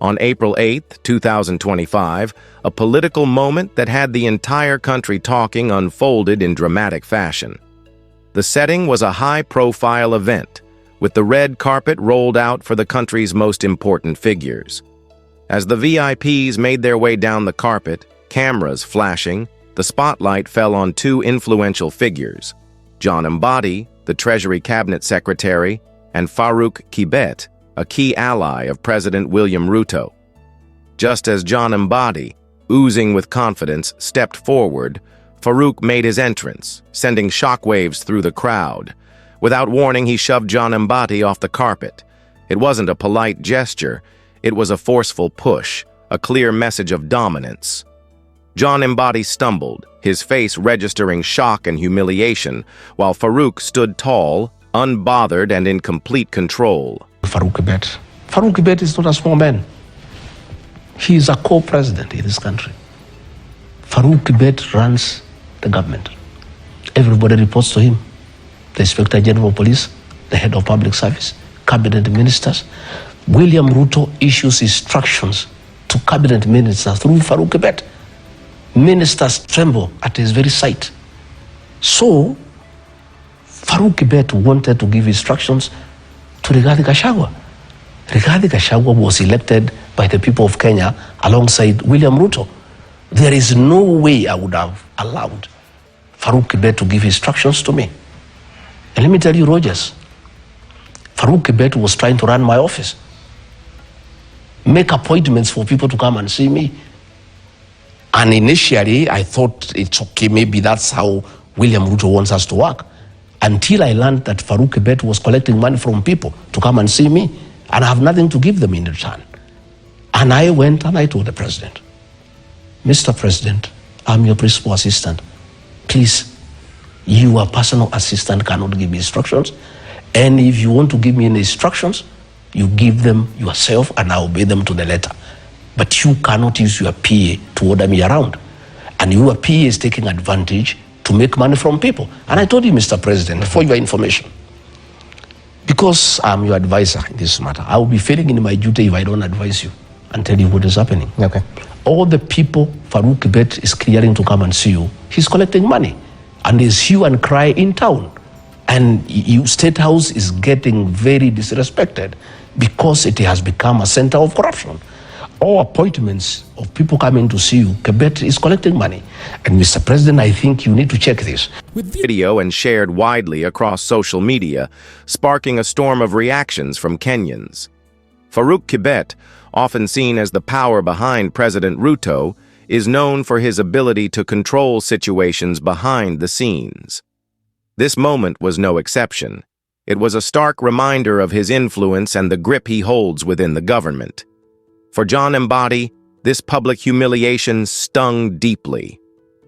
On April 8, 2025, a political moment that had the entire country talking unfolded in dramatic fashion. The setting was a high-profile event, with the red carpet rolled out for the country's most important figures. As the VIPs made their way down the carpet, cameras flashing, the spotlight fell on two influential figures, John Mbadi, the Treasury Cabinet Secretary, and Farouk Kibet, a key ally of President William Ruto. Just as John Mbadi, oozing with confidence, stepped forward, Farouk made his entrance, sending shockwaves through the crowd. Without warning, he shoved John Mbadi off the carpet. It wasn't a polite gesture, it was a forceful push, a clear message of dominance. John Mbadi stumbled, his face registering shock and humiliation, while Farouk stood tall, unbothered and in complete control. Farouk Kibet is not a small man. He is a co-president in this country. Farouk Kibet runs the government. Everybody reports to him. The Inspector General of Police, the head of public service, cabinet ministers. William Ruto issues instructions to cabinet ministers through Farouk Kibet. Ministers tremble at his very sight. So, Farouk Kibet wanted to give instructions to Gachagua. Gachagua was elected by the people of Kenya alongside William Ruto. There is no way I would have allowed Farouk Kibet to give instructions to me. And let me tell you, Rogers, Farouk Kibet was trying to run my office, make appointments for people to come and see me. And initially, I thought it's okay, maybe that's how William Ruto wants us to work. Until I learned that Farouk Kibet was collecting money from people to come and see me, and I have nothing to give them in return. And I went and I told the president, Mr. President, I'm your principal assistant. Please, your personal assistant cannot give me instructions. And if you want to give me any instructions, you give them yourself and I obey them to the letter. But you cannot use your PA to order me around. And your PA is taking advantage to make money from people. And I told you, Mr. President, for your information, because I'm your advisor in this matter, I will be failing in my duty if I don't advise you and tell you what is happening. Okay. All the people Farouk Kibet is clearing to come and see you, he's collecting money. And there's hue and cry in town. And State House is getting very disrespected because it has become a center of corruption. All appointments of people coming to see you, Kibet is collecting money. And Mr. President, I think you need to check this. With video and shared widely across social media, sparking a storm of reactions from Kenyans. Farouk Kibet, often seen as the power behind President Ruto, is known for his ability to control situations behind the scenes. This moment was no exception. It was a stark reminder of his influence and the grip he holds within the government. For John Mbadi, this public humiliation stung deeply.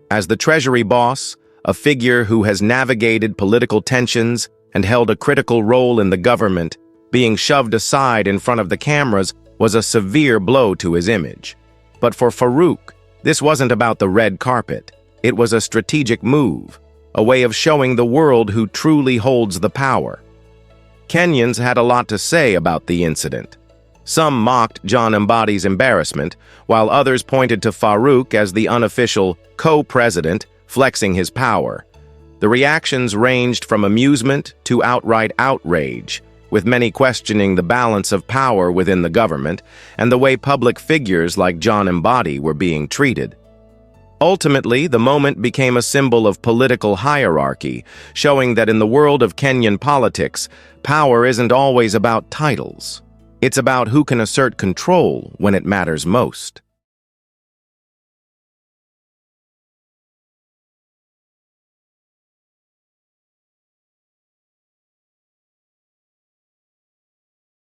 As the Treasury boss, a figure who has navigated political tensions and held a critical role in the government, being shoved aside in front of the cameras was a severe blow to his image. But for Farouk, this wasn't about the red carpet. It was a strategic move, a way of showing the world who truly holds the power. Kenyans had a lot to say about the incident. Some mocked John Mbadi's embarrassment, while others pointed to Farouk as the unofficial co-president, flexing his power. The reactions ranged from amusement to outright outrage, with many questioning the balance of power within the government and the way public figures like John Mbadi were being treated. Ultimately, the moment became a symbol of political hierarchy, showing that in the world of Kenyan politics, power isn't always about titles. It's about who can assert control when it matters most.